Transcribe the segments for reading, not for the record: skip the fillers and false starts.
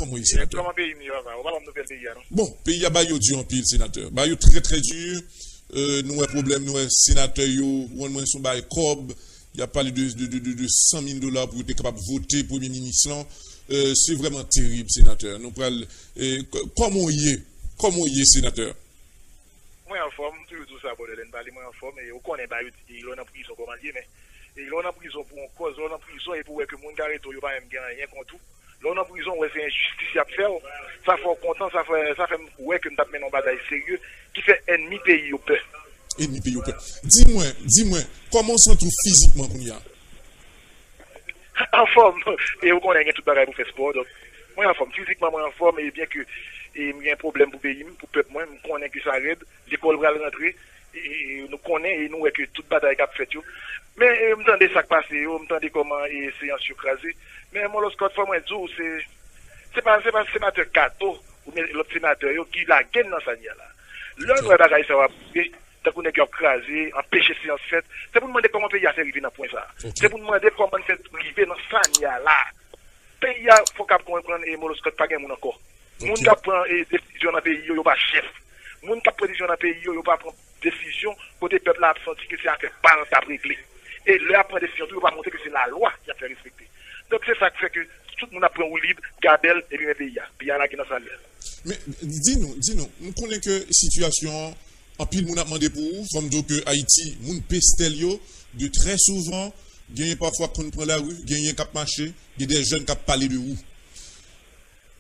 Comment il sénateur? Comment pays mieux, on va dans pays, non? Bon, pays a baillot dur en pile, sénateur. Baillot très très dur. Nous, un problème, nous, sénateur, on son bail cob. Il y a parlé de 100 000 $ pour être capable de voter Premier ministre. C'est vraiment terrible, sénateur. Nous parlons. Comment il est, sénateur? Moi en forme, tout ça, moi en forme, et on connaît pas, il est en prison, comment dire, mais il est en prison pour une cause, il est en prison et pour que mon gars il pas même rien contre tout. Là, en prison, c'est injustice à faire, ça fait content, ça fait ouais que nous avons mené une bataille sérieuse qui fait ennemi pays au peur. Ennemi pays au peur. Dis-moi, comment on se trouve physiquement qu'on y a? En forme, et on connaît tout bagaille pour faire sport, donc moi en forme, physiquement moi en forme, et bien que il y a un problème pour pays, pour peuple, moi, je connais que ça arrête, l'école va rentrer, et nous connaissons, et nous, que toute bataille qu'a fait, mais, je me ça passe, je me comment, c'est en surcrasé, mais, moi, lorsque fois, moi, c'est pas sénateur Kato, ou l'autre sénateur, qui la gagne dans sa nia là. L'autre bataille, ça va, tant qu'on est crasé, empêcher séance faite, c'est pour demander comment le pays a fait arriver dans ce point ça. C'est pour demander comment on fait arriver dans sa nia là. Le pays, il faut qu'on comprenne, et moi, pas gagner encore. Moun qui prend décision dans le pays, il n'y a pas chef. Moun qui prend décision dans le pays, il n'y a pas prendre décision, côté peuple a senti que c'est à faire pas à régler. Et là, prend décision, il ne pas montrer que c'est la loi qui a fait respecter. Donc c'est ça qui fait que tout le monde apprend au libre, Gardel et bien le pays. Puis il y a là qui est dans sa ligne. Mais dis-nous, nous connaissons que la situation, en pile, nous avons demandé pour vous, comme dire que Haïti, nous pestelio, de très souvent, gagne parfois qu'on prend la rue, gagne cap marché, il y a des jeunes qui parlent de vous.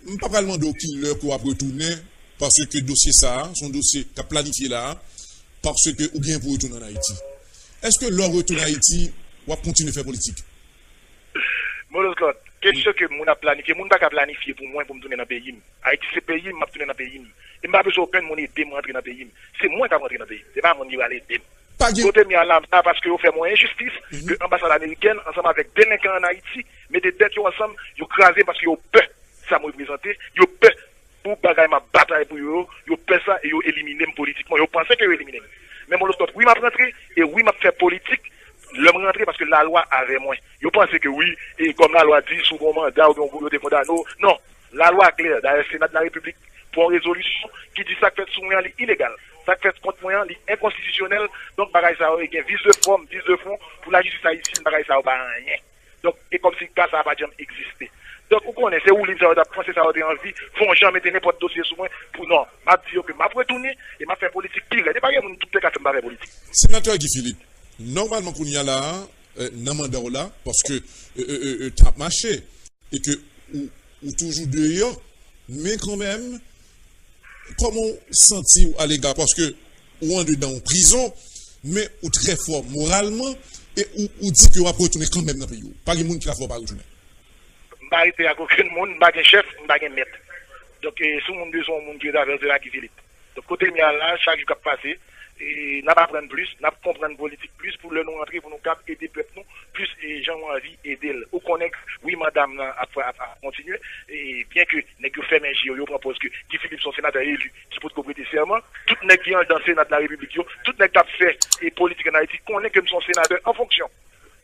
Je ne peux pas demander au killer qu'on va retourner parce que le dossier ça, son dossier qui a planifié là, parce que ou bien pour retourner en Haïti. Est-ce que leur retour en Haïti, on va continuer à faire politique? Mon Claude, question que mon a planifié, mon pas planifié pour moi pour me tourner dans le pays. Haïti c'est pays, m'a tourner dans le pays. Et m'a besoin aucun mon aider moi rentrer dans le pays. C'est moi qui rentrer dans le pays. C'est pas mon qui va l'aider. Côté mi à là parce que vous fait moins injustice que l'ambassade américaine ensemble avec délinquants en Haïti, mettez tête ensemble, vous crasez parce que vous peur ça me représenter, vous peur pour bagaille ma bataille pour vous peur ça et vous éliminer politiquement, vous pensez que vous éliminer. Mais mon l'autre oui m'a rentré et oui m'a fait politique. Le rentrer parce que la loi avait moins. Vous pensez que oui, et comme la loi dit, sous mon mandat ou bien des condamnés, non, la loi est claire, dans le Sénat de la République, pour une résolution qui dit ça fait sous moi illégal, ça fait contre moi inconstitutionnel, donc bagaille ça a une vise de forme, vise de fond, pour la justice haïtienne, bagaille ça n'a pas rien. Donc, et comme si ça n'a pas jamais existé. Donc, vous connaissez, c'est où les gens pensé ça a envie, font jamais mettre n'importe dossier sur moi, pour non, m'a dit que m'a retourné, et m'a fait politique pire, et pas tout le cas fait politique. Sénateur Guy Philippe, normalement, qu'on y a là, dans mandat là, parce que t'as marché, et que, ou toujours dehors, mais quand même, comment sentir à l'égard, parce que, ou en dedans en prison, mais ou très fort moralement, et ou dit que va retourner quand même dans le pays. Pas de monde qui va pas retourner. Je ne vais pas aucun monde, je ne chef, je ne vais pas maître. Donc, si on besoin de monde qui est avec de la Guy Philippe. Donc, côté là, chaque jour qui passe, et n'a pas prendre plus, n'a pas comprendre politique plus pour le nous rentrer pour nous cap aider peuple nous plus et gens ont envie aider ou connaître oui madame à continuer et bien que n'est que fait manger yo propose que Guy Philippe son sénateur élu qui peut prêter serment tout n'est qui dans le Sénat de la République tout n'est qui fait et politique en Haïti connaît que son sénateur en fonction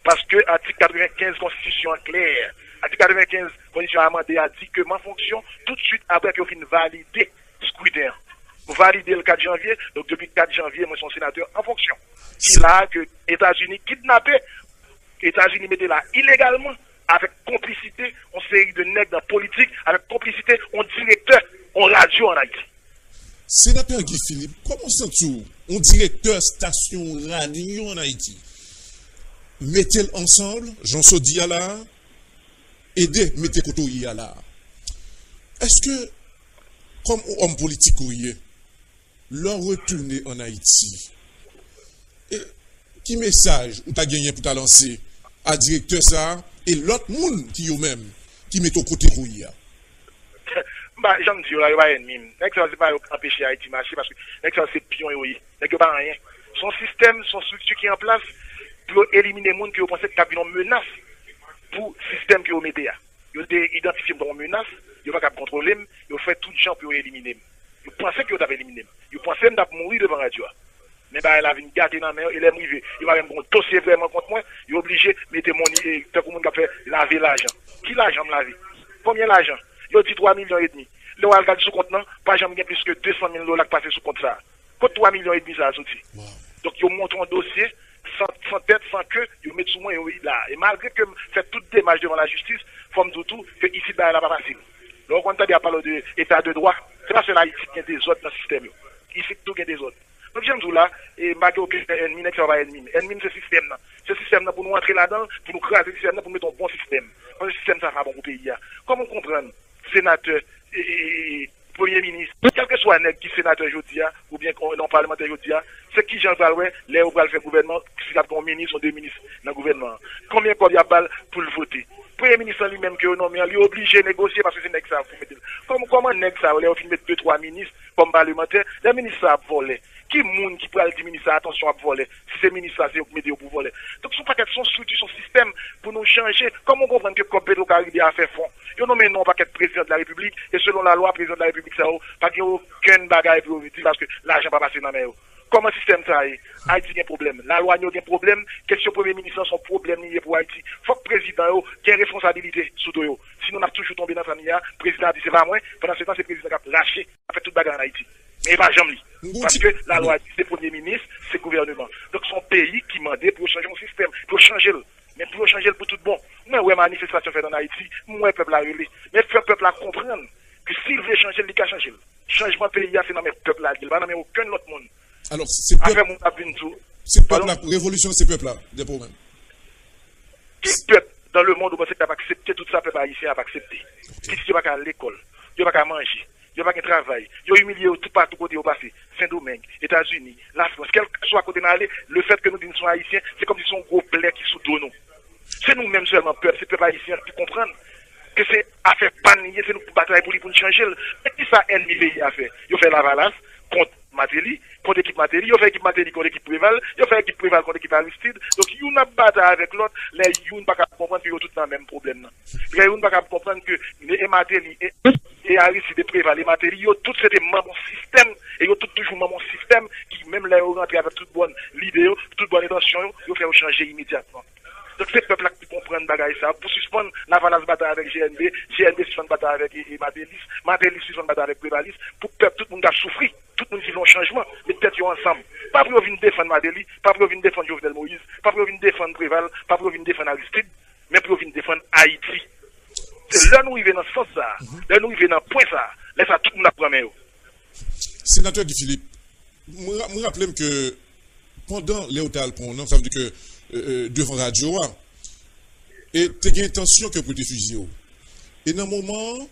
parce que article 95 constitution claire article 95 constitution amendée a dit que ma fonction tout de suite après que fin valider scrutin valider le 4 janvier, donc depuis le 4 janvier, moi, je suis sénateur en fonction. Il a que États-Unis kidnappé, États-Unis mettait là illégalement, avec complicité, on série de nègres dans la politique, avec complicité, on directeur, on radio en Haïti. Sénateur Guy Philippe, comment sens-tu, on directeur station radio en Haïti, mettez-le ensemble, Jean Sodi à là, aidez, mettez Kotoyi à là. Est-ce que, comme homme politique, leur retourner en Haïti. Et qui message ou t'as gagné pour t'a lancer à directeur ça et l'autre monde qui eux même qui met au côté rouillard. Bah j'aime dire là il va ennemi. N'est-ce c'est pas empêcher Haïti marcher parce que n'est-ce c'est pion et n'est-ce pas rien. Son système, son structure qui est en place pour éliminer les gens qui pensent que y a une menace pour le système qui est au média. Ils ont identifié comme une menace, ils n'ont pas contrôler, ils ont fait tout le gens pour éliminer. Ils pensaient qu'ils avaient éliminé. Ils pensaient qu'ils mourir devant la radio. Mais bah, elle avait une gâte dans la main, il est arrivé. Il va avoir un dossier vraiment contre moi. Il est obligé de mettre mon tant que monde a fait laver l'argent. Qui l'argent me laver? Combien l'argent? Il il dit 3 millions et demi. Le on regarde sous compte non, pas jamais plus que 200 000 dollars passé sous compte ça. Compte 3 millions et demi ça a sorti. Donc ils montent un dossier sans tête, sans queue, ils mettent sous moi et là. Et malgré que fait toute démarche devant la justice, forme tout, que ici là pas facile. Donc on t'a dit à parler de état de droit, c'est parce que là ici il y a des autres dans le système. Ici tout il y a des autres. Donc j'aime tout là et malgré aucun ennemi n'est pas ennemi. Ennemi c'est système là. Ce système là pour nous entrer là-dedans, pour nous craser le système là pour mettre un bon système. Parce que le système ça va bon pour le pays. Comment comprendre sénateur et Premier ministre, quel que soit nèg qui sénateur aujourd'hui ou bien non parlementaire aujourd'hui, c'est qui Jean Valoué, les ou faire gouvernement, s'il y a un ministre ou deux ministres dans le gouvernement. Combien de y a balle pour le voter? Premier ministre lui-même que non mais il est obligé de négocier parce que c'est nèg ça pour mettre. Comment nèg ça on fin mettre 2-3 ministres comme parlementaire, les ministres ça voler. Qui moun qui peut aller diminuer ça attention à voler si c'est ministre ça c'est eux qui mettent pour voler. Donc son paquet son structure son système pour nous changer. Comment comprendre que comme Pedro Caribé a fait fond. Yo nommé non paquet président de la République et selon la loi président de la République ça pas qu'il y a aucun bagage pour dire parce que l'argent pas passer dans main. Comment système ça est? Haïti a un problème. La loi a un problème. Question premier ministre son problème lié pour Haïti. Faut que le président ait une responsabilité sous dos. Sinon on a toujours tombé dans ça. Le président a dit c'est pas moi. Pendant ce temps c'est le président qui a lâché, a fait toute bagarre en Haïti. Mais pas jamais. Parce que la loi dit c'est premier ministre, c'est gouvernement. Donc son pays qui mandait pour changer mon système, pour changer le. Mais pour changer le pour tout bon. Moi ouais manifestation fait en Haïti, moi peuple a relé. Mais le peuple a comprendre que s'il veut changer, il a changer. Changement pays c'est dans mes peuples là, il va dans aucun autre monde. Alors, c'est peuple la révolution, c'est peuple là, des problèmes. Qui peuple dans le monde où on pas accepter tout ça, peuple haïtien pas accepter. Qui ne va pas à l'école, il va pas manger, il va pas travail, il humilié tout partout côté au passé, Saint-Domingue, États-Unis, la France, quel que soit côté d'aller, le fait que nous disons sommes haïtiens, c'est comme si son gros blé qui sous nous. C'est nous-mêmes seulement peuple, c'est peuple haïtien qui comprennent que c'est affaire panier, c'est nous pour bataille pour nous changer. Mais qui ça ennemi pays a fait? Il fait la valace contre Matéli, contre équipe Matéli, il fait équipe Matéli contre équipe Préval, il fait équipe Préval contre équipe Aristide. Donc, il y a une bataille avec l'autre, les yon pas comprendre que tout dans le même problème. Les yon pas comprendre que les Matéli et Aristide et Préval, les Matéli, tout c'était mon système, et ils tout toujours mon système, qui même là, rentré avec toute bonne idée, toute bonne intention, ils fait changer immédiatement. Donc, c'est le peuple qui comprend le bagage ça. Pour suspendre la valence bataille avec GNB, GNB suspend bataille avec Matélis, Matélis suspend bataille avec Prévalis, pour que tout le monde a souffert, tout le monde vit un changement, mais peut-être ensemble. Pas pour venir défendre Matélis, pas pour venir défendre Jovenel Moïse, pas pour venir défendre Préval, pas pour venir défendre Aristide, mais pour venir défendre Haïti. C'est là nous arrivons dans ce sens ça, là nous arrivons dans le point ça, là ça tout le monde a pris. Sénateur Guy Philippe, me rappelle que pendant Léotal Alpon, ça veut dire que devant radio et tu as intention que pour te fusiller et dans un moment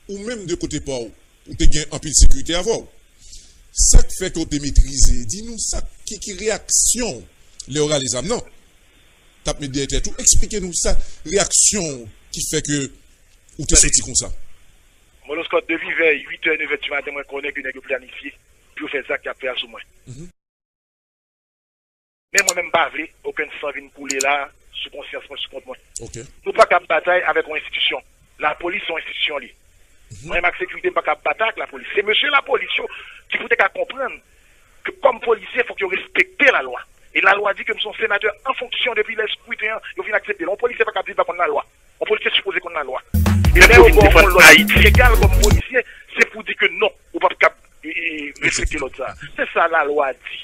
ou même de côté pas où tu as un peu de sécurité avant ça te fait que tu maîtriser dis-nous ça qui réaction les orales les âmes non t'as mis derrière tout expliquez-nous ça réaction qui fait que ou t'es sorti comme ça moi lorsque depuis vers 8h 9h du matin moi connais que nèg planifié pour faire ça qui a fait sous moi. Mais moi-même, pas vrai, aucun sang vient couler là, sous conscience, sous compte moi. Okay. Nous pas qu'à bataille avec une institution. La police, c'est une institution. Moi, ma sécurité, pas qu'à bataille avec la police. C'est monsieur la police qui peut qu'à comprendre que comme policier, il faut qu'il respecte la loi. Et la loi dit que nous sommes sénateurs en fonction depuis l'esprit, il faut accepter. On policier pas qu'à dire contre la loi. On policier supposé contre la loi. Et là, on défend Haïti légal comme policier, c'est pour dire que non, on pas qu'à respecter l'autre ça. C'est ça la loi dit.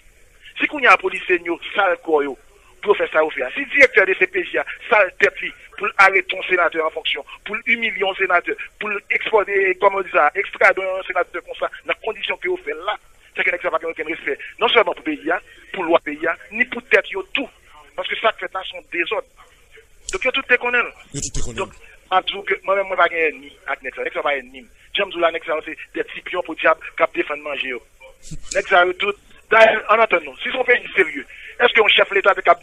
Si qu'on y a un policier, sale koyo, pour faire ça au fait. Si le directeur de CPJ a sale tête pour arrêter un sénateur en fonction, pour humilier un sénateur, pour exporter, comment on dit ça, extraire un sénateur comme ça, dans les conditions que vous faites là, c'est qu'il n'y a pas aucun respect. Non seulement pour le pays, pour loi pays, ni pour tête, tout. Parce que ça fait là son désordre. Donc, tout est connu. Donc, en tout cas, moi-même, je ne suis pas ennemi avec Nexa. Nexa pas ennemi. J'aime dire Nexa, c'est des petits pions pour diable qui défendent manger. Nexa, tout. En attendant, si son pays est sérieux, est-ce qu'un chef de l'État avec un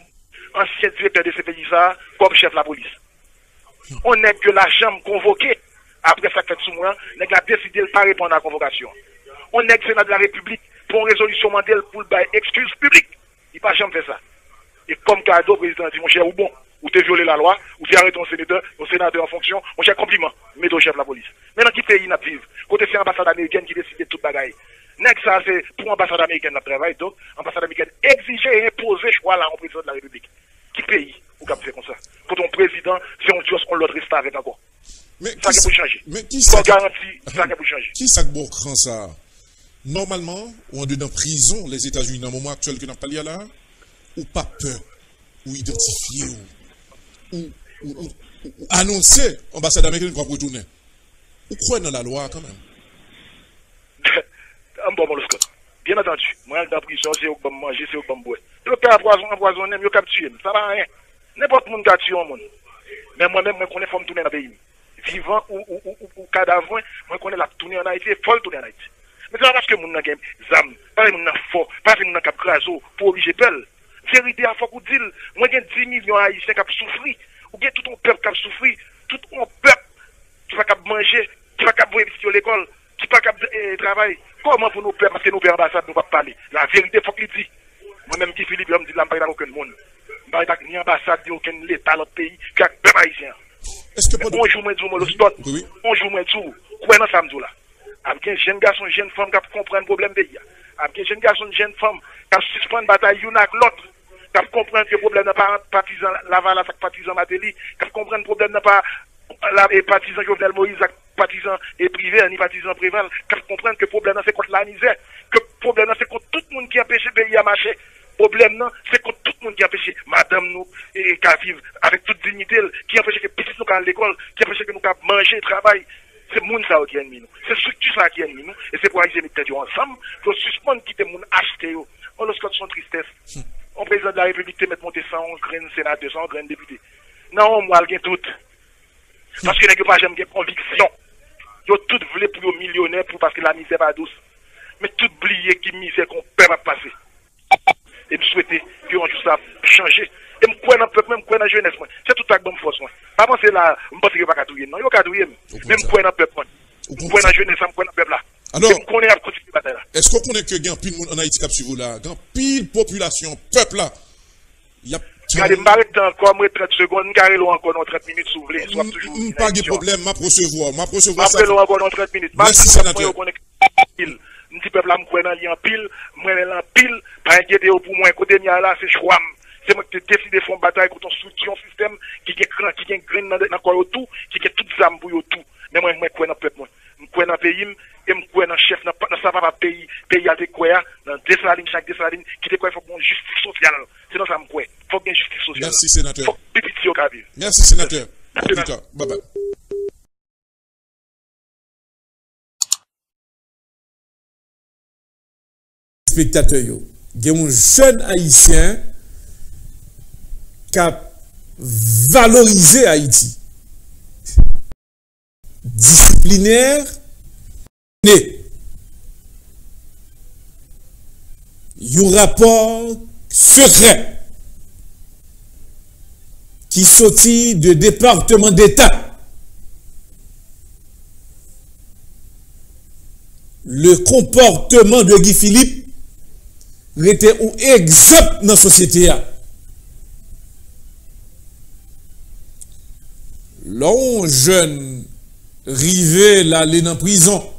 ancien directeur de ce pays ça comme chef de la police? On n'est que la chambre convoquée après ça fait sous moi, n'est a décidé de ne pas répondre à la convocation. On est que le Sénat de la République pour une résolution mandelle pour le excuse publique. Il n'a pas jamais fait ça. Et comme cadeau, le président dit, mon cher, ou bon, ou t'es violé la loi, ou t'es arrêté un sénateur en fonction, mon cher compliment, mais au chef de la police. Maintenant, qui pays n'a pas vivre? Côté c'est l'ambassade américaine qui décide de tout bagaille. Next, ça, c'est pour l'ambassade américaine de travail, donc, l'ambassade américaine exiger et imposer choix là au président de la République. Qui pays ou cap fait comme ça? Quand ton président, c'est un dios qu'on l'autre reste avec encore. Mais ça qui peut changer. Mais qui ça garantit ça qui peut changer. Qui ça bon cran ça? Normalement, on est dans prison les États-Unis dans le moment actuel que nous parlons là, ou pas peur, ou identifier, ou annoncer l'ambassade américaine qu'on va retourner. Ou croire dans la loi quand même. Bien entendu, moi dans la prison, c'est au bon manger, c'est au bon boire. Le père empoisonné, il a tué, ça va rien. N'importe qui a tué un monde. Mais moi-même, je connais faut tourner dans le pays. Vivant ou cadavre, moi je connais la tourner en Haïti, il faut tourner en Haïti. Mais c'est pas parce que mon n'a zam, pas que mon n'a fort, pas que mon n'a cap craso pour obliger belle. Vérité à faut qu'on dise, moi j'ai 10 millions haïtiens qui souffrir, ou bien tout ton peuple qui souffrir, tout ton peuple qui va cap manger, qui va cap voir à l'école, qui va cap travailler. Comment pour nous peuple parce que nous peuple ambassade nous pas parler. La vérité faut qu'il dit. Moi-même qui Philippe, je me dis là, je ne parle aucun monde. Je ne parle ni ambassade, ni aucun État, l'autre pays, qui a peuple haïtien. Est-ce que on joue moins de le sport, on joue moins de tout. Quoi dans samedi là? Avec un jeune garçon, une jeune femme qui comprend le problème pays. Avec un jeune garçon, une jeune femme qui suspend la bataille l'une avec l'autre. Qui comprend que le problème n'est pas partisan Laval avec partisan Matéli. Qui comprend le problème n'est pas partisan Jovenel Moïse avec partisan et privé, ni partisan Préval. Qui comprend que le problème c'est contre la misère. Que le problème c'est contre tout le monde qui empêche le pays à marcher. Le problème, c'est contre tout le monde qui empêche madame nous et qui vivre avec toute dignité, qui empêche que petits nous à l'école, qui empêche que nous manger, travailler. C'est le monde qui est ennemi nous. C'est structure ça qui est ennemi nous. Et c'est pour ça que nous mettons ensemble, pour suspendre qui est acheter. On le scotche son tristesse. On président de la République te met monter 111 graines sénateurs, 100 graines députés. Non, moi, il y a tout. Parce que les gens n'ont pas jamais conviction. Ils ont tout voulu pour les millionnaires parce que la misère pas douce. Mais tout oublier qui misère qu'on peut pas passer. Et je souhaitais que on joue ça changer. Et je crois dans le peuple, même dans la jeunesse. C'est tout ça que je me force. Pas penser là, je pense que je ne vais pas cadouiller. Non, je ne vais pas cadouiller. Même je crois dans le peuple. Je crois dans la jeunesse, je crois dans le peuple là. Alors, est-ce qu'on connaît que il y a un pile en Haïti qui suivre là? Il y a pile population, peuple là. Il y a regardez, je m'arrête encore 30 secondes, carré encore dans 30 minutes s'ouvrir. Pas de problème, ma recevoir. Ma recevoir ça. Après encore dans 30 minutes. Merci sénateur. Un petit peuple là, je crois dans l'en pile, moi dans pile, pas inquiéter pour moi côté mien là, c'est choix. C'est moi qui décide de faire une bataille contre une structure, un système qui est grain dans quoi tout, qui est toute zam pour tout. Mais moi je crois dans peuple moi. Je crois dans pays et je crois dans chef dans ça va pays à des quoi dans Dessalines chaque Dessalines qui te quoi faut une justice sociale. Sinon ça me croit. Faut une justice sociale. Merci sénateur. Faut pipiti au cabine. Merci sénateur. Bye bye. Spectateurs, il y a un jeune haïtien qui a valorisé Haïti. Disciplinaire, né. Il y a un rapport secret qui sortit du département d'État. Le comportement de Guy Philippe était un exemple dans la société. L'on jeune rivé là, aller en prison.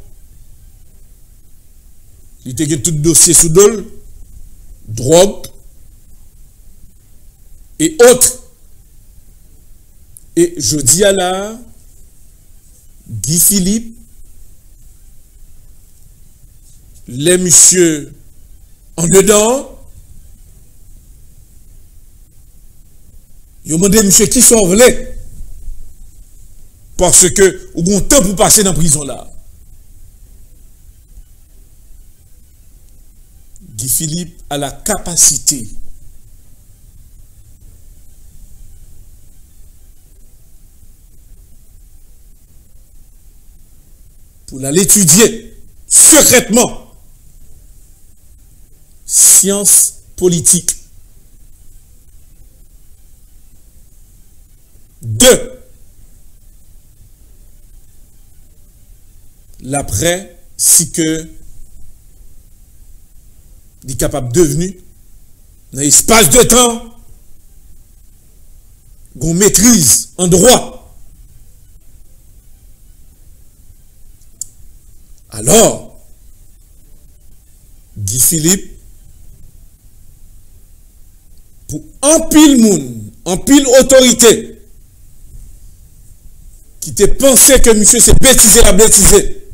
Il était tout dossier sous dol, drogue et autres. Et je dis à la Guy Philippe, les messieurs en dedans, ils ont demandé monsieur qui sauve les. Parce que, ou bon temps pour passer dans la prison là. Guy Philippe a la capacité pour l'étudier secrètement. Science politique. 2. L'après, si que il est capable de devenir, dans l'espace de temps, qu'on maîtrise en droit. Alors, Guy Philippe, pour en pile monde, en pile autorité, qui te pensé que monsieur c'est bêtisé la bêtisé.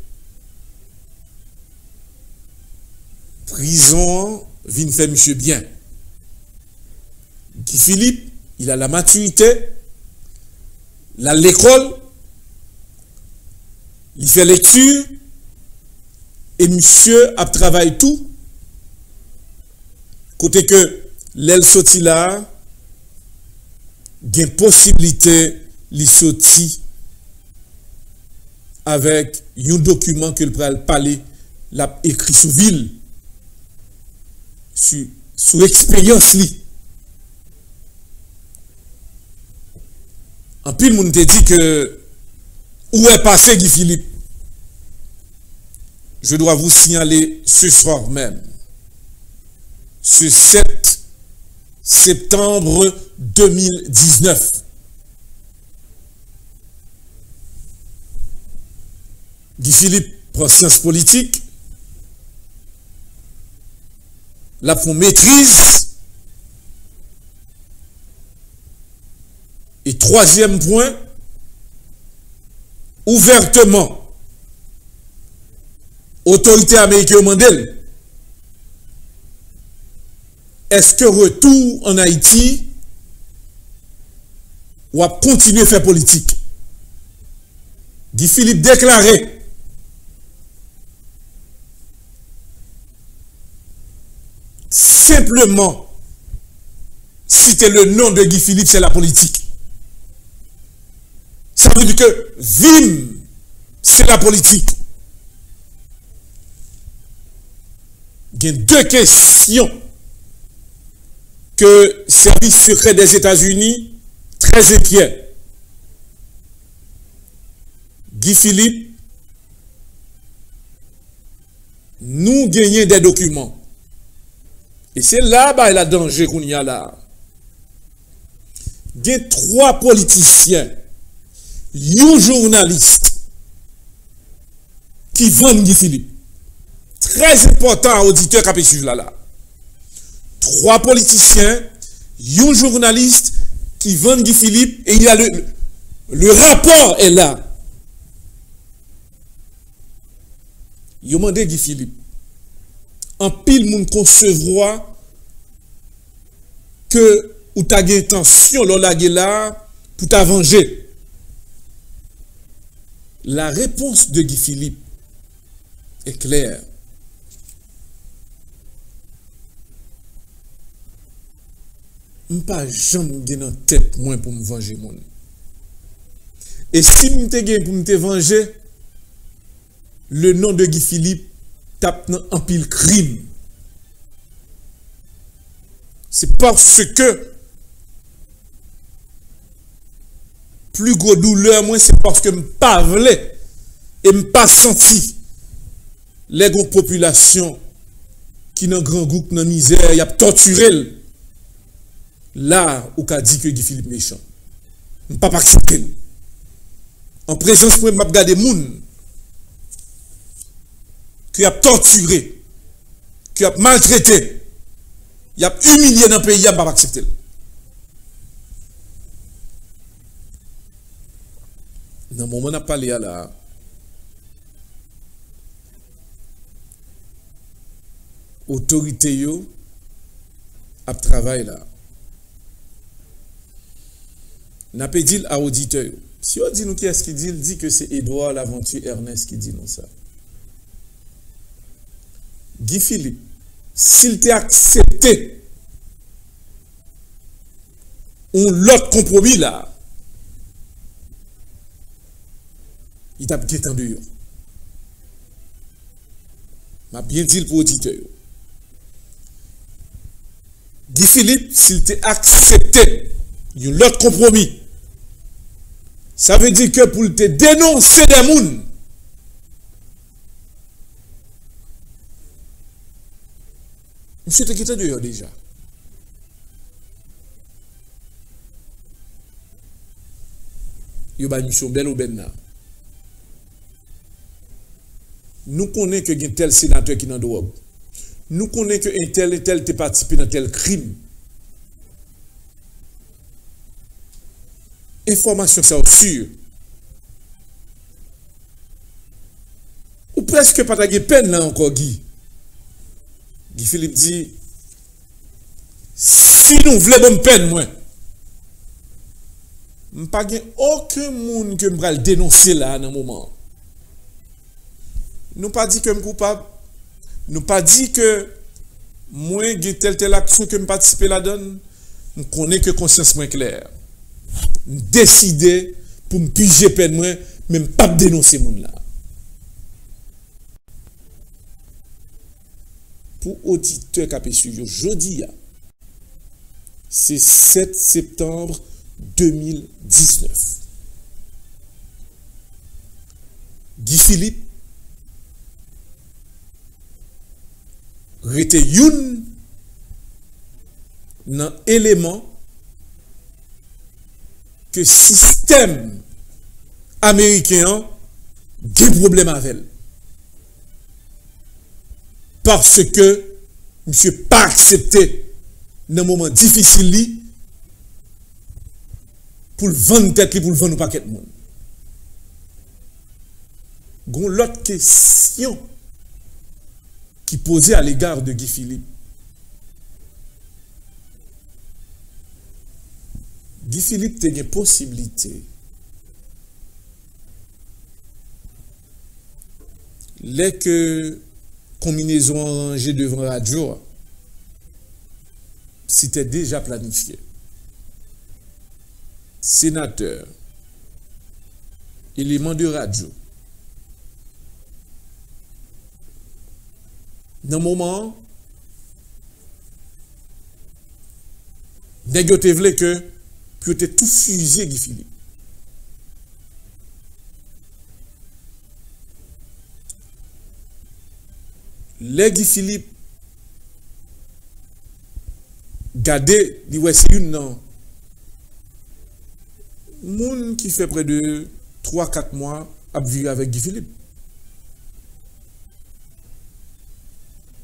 Prison vient faire monsieur bien. Guy Philippe, il a la maturité, il a l'école, il fait lecture, et monsieur a travaillé tout. Côté que l'aile sorti là, il y a une possibilité de sortir avec un document que le pral parler, l'a écrit sous ville, sous expérience li. En pile, moun te dit que où est passé Guy Philippe? Je dois vous signaler ce soir même, ce 7 septembre 2019. Guy Philippe prend sciences politiques, la font maîtrise. Et troisième point, ouvertement, autorité américaine mandel, est-ce que retour en Haïti ou à continuer à faire politique? Guy Philippe déclaré simplement citer le nom de Guy Philippe, c'est la politique. Ça veut dire que VIM, c'est la politique. Il y a deux questions que le service secret des États-Unis très inquiet. Guy Philippe, nous gagnons des documents. Et c'est là-bas le danger qu'on y a là. Il y a 3 politiciens, un journaliste qui vendent Guy Philippe. Très important auditeur qui a pu suivre là. 3 politiciens, un journaliste qui vendent Guy Philippe et il y a le rapport est là. Il a demandé Guy Philippe. En pile moun concevoir que ou ta gen intention là pour ta venger. La réponse de Guy Philippe est claire. M'pas jamais gen en tête moi pour me venger mon. Et si m'te gen pour me venger, le nom de Guy Philippe tape en pile crime. C'est parce que plus gros douleur moi c'est parce que m'pas vle et m'pas senti les grandes populations qui dans grand groupe dans misère y a torturé là où qu'a dit que Guy Philippe méchant. M'pas accepter. En présence moi m'a regarder moun qui a torturé, qui a maltraité, qui a humilié dans le pays, il n'a pas accepté. Dans le moment où on a parlé à la autorité, a travaillé là. On a dit à l'auditeur, si on dit nous qui est-ce qui dit, il dit que c'est Edouard Laventure Ernest qui dit nous ça. Guy Philippe, s'il t'a accepté l'autre compromis là, il t'a bien tendu. M'a bien dit pour l'auditeur. Guy Philippe, s'il t'a accepté l'autre compromis, ça veut dire que pour te dénoncer des mouns, monsieur te quitté dehors déjà. Il y a une mission belle ou benna. Nous connaissons que y a tel sénateur qui est dans drogue. Nous connaissons que un tel et tel te participé dans tel crime. Information ça sûr. presque pas de peine là encore, Guy. Guy Philippe dit, si nous voulons bonne peine, moi, je n'ai pas aucun monde que je vais dénoncer là, dans le moment. Nous pas dit que je suis coupable. Nous pas dit que moi, j'ai telle action que je participe là-dedans. Je connais que conscience moins claire. Je décide pour me piger peine, moi, même pas dénoncer monde là. Pour auditeur qui a suivi jeudi, c'est 7 septembre 2019. Guy Philippe était une dans élément que système américain a des problèmes avec elle. Parce que monsieur pas accepté dans un moment difficile pour le vendre tête pour le vendre au paquet de monde. Gon l'autre question qui posait à l'égard de Guy Philippe. Guy Philippe a une possibilité. Les que combinaison arrangée devant la radio, c'était déjà planifié. Sénateur, élément de radio. Dans le moment, nèg yo te vle que puis te tout fusé Guy Philippe. Les Guy Philippe gardé li ouais c'est une non moun qui fait près de 3-4 mois a vécu avec Guy Philippe.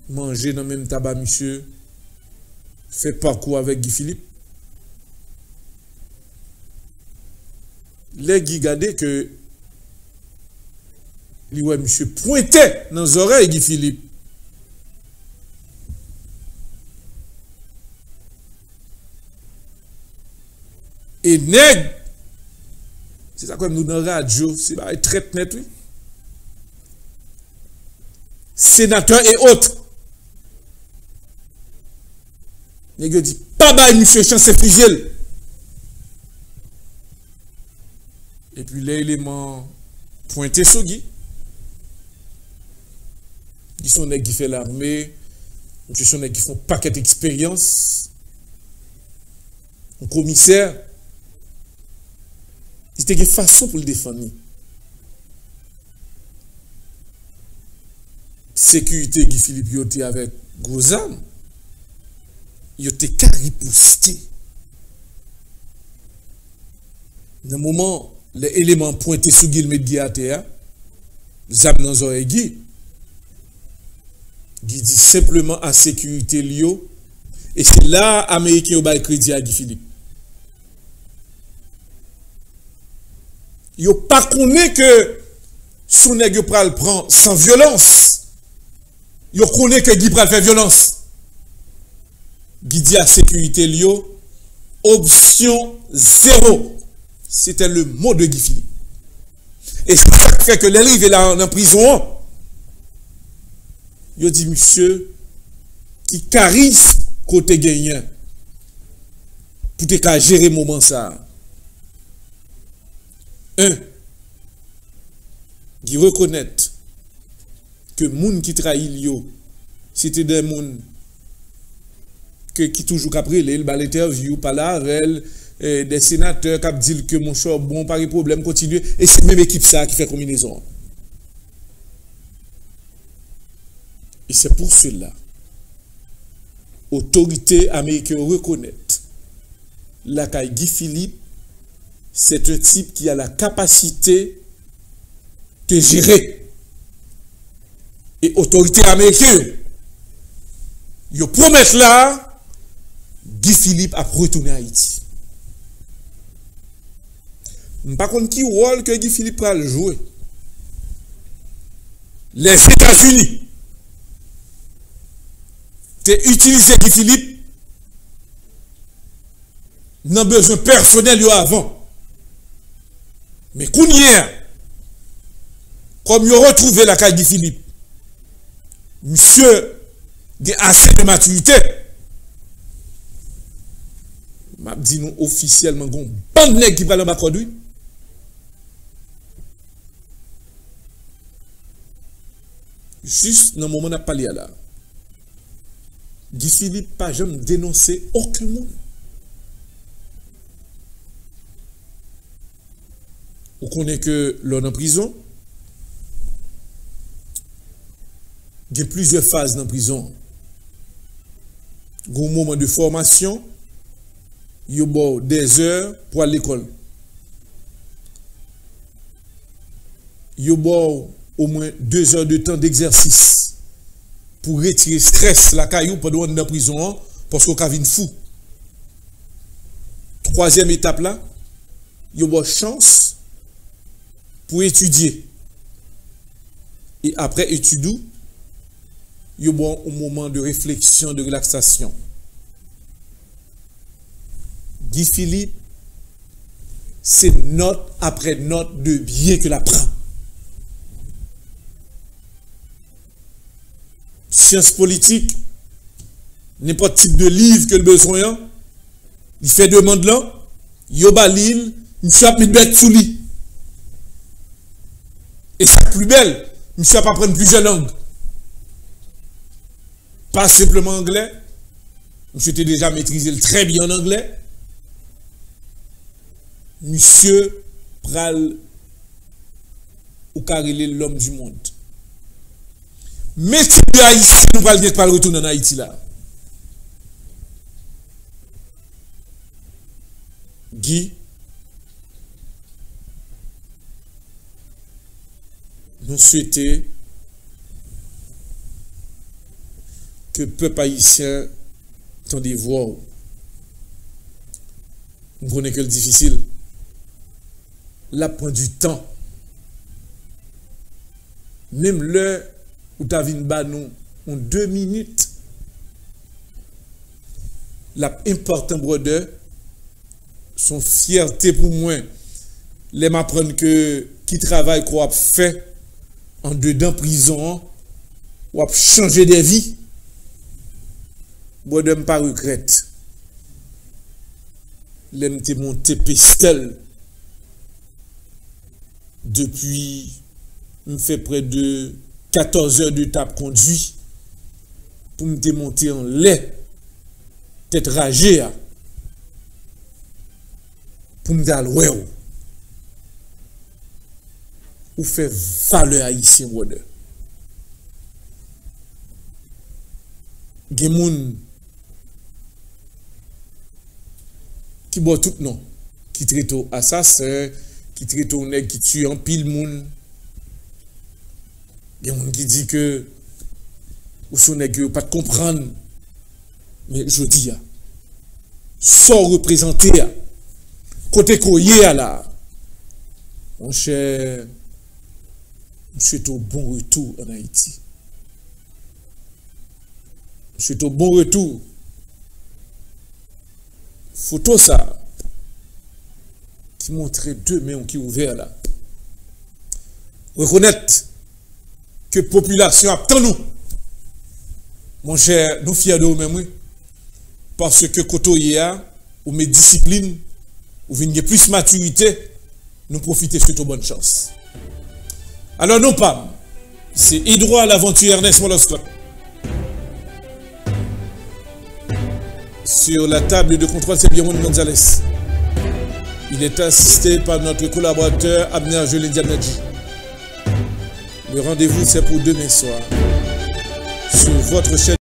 Manger dans le même tabac, monsieur, fait parcours avec Guy Philippe. Les Guy gardé que li ouais monsieur pointait dans les oreilles Guy Philippe. Et nèg, c'est ça comme nous dans la radio, c'est très net, oui. Sénateur et autres. Nèg dit, pas bail monsieur chance fusel. Et puis les éléments pointés sur Guy. Ils sont nèg qui fait l'armée, ils sont nèg qui font paquet d'expérience. Un commissaire. C'était une façon pour le défendre. Sécurité Guy Philippe yote avec Gozam, yote caripouste. Dans le moment, les éléments pointés sur Guy le Guy à terre, Zam dans oreille Guy. Guy dit simplement à sécurité Lio, et c'est là Américain au bail crédit à Guy Philippe. Yo pas connaît que sous nèg yo pral prend sans violence. Yo connaît que Guy pral faire violence. Guy dit à sécurité Lio, option 0. C'était le mot de Guy Philippe. Et c'est ça qui fait que l'arrivée là en prison, yo dit monsieur qui charisme côté gagnant pour te gérer moment ça. Qui reconnaît que moun qui trahit Lio, c'était des moun qui toujours après il ba l'interview par là des sénateurs qui disent que mon cher bon pas de problème continue et c'est même équipe ça qui fait combinaison. Et c'est pour cela autorité américaine reconnaît la caille Guy Philippe. C'est un type qui a la capacité de gérer. Et autorité américaine, ils promettent là, Guy Philippe a retourné à Haïti. Par contre, qui rôle que Guy Philippe a joué? les États-Unis t'es utilisé Guy Philippe dans besoin personnel yo avant. Mais Kounière, comme yo retrouvé la caille Guy Philippe, monsieur a assez de maturité. M'a dit nous officiellement gon bande nèg qui parle en bas conduit. Juste dans le moment où on a parlé là, Guy Philippe pas jamais dénoncé aucun monde. Vous connaissez que l'on en prison, il y a plusieurs phases dans la prison. Il y a un moment de formation, il y a des heures pour aller à l'école. Il y a au moins 2 heures de temps d'exercice pour retirer stress la caillou pendant qu'on est dans la prison parce qu'on a une fou. 3e étape là, il y a chance pour étudier. Et après étude, il y a un moment de réflexion, de relaxation. Guy Philippe, c'est note après note de bien que la prend. Sciences politiques, n'importe type de livre que le besoin, il fait demande là, il a l'île, il a mis bête sous lit. Et ça plus belle, il ne pas prendre plusieurs langues. Pas simplement anglais, monsieur était déjà maîtrisé très bien en anglais. Monsieur pral ou carrelé l'homme du monde. Mais si nous Haïti, nous allons pas retourner en Haïti là. Guy, nous souhaitons que le peuple haïtien tende voir. Nous connaissons que le difficile. Là, prend du temps. Même l'heure où tu as vu nous en 2 minutes. L'important, brother, son fierté pour moi, les m'apprendre que qui travaille qu'on a fait en dedans prison, ou a changé de vie. Brother, pas regrette. L'aime te monté pestel. Depuis, me fait près de 14 heures de tape conduit pour me démonter en lait, tête ragée, pour me dire ouais, ou fait valeur haïtien, brother. Gen moun qui boit tout non, qui traite au assassin, qui traite au nèg qui tue en pile moun. Il y a un qui dit que ou son nèg pas de comprendre. Mais je dis sans représenter côté koyé là. Mon cher, monsieur est au bon retour en Haïti. Monsieur est au bon retour. Photo ça qui montre 2 mains qui ouvertes là. Reconnaître que la population attend nous. Mon cher, nous fiers de nous-mêmes, oui. Parce que quand on y a, ou met discipline, ou venir plus maturité, nous profitons de bonne chance. Alors non pas, c'est Hydro à l'aventure Ernest Moloscott. Sur la table de contrôle, c'est Biron Gonzalez. Il est assisté par notre collaborateur Abner Jolin Diamedji. Le rendez-vous, c'est pour demain soir sur votre chaîne.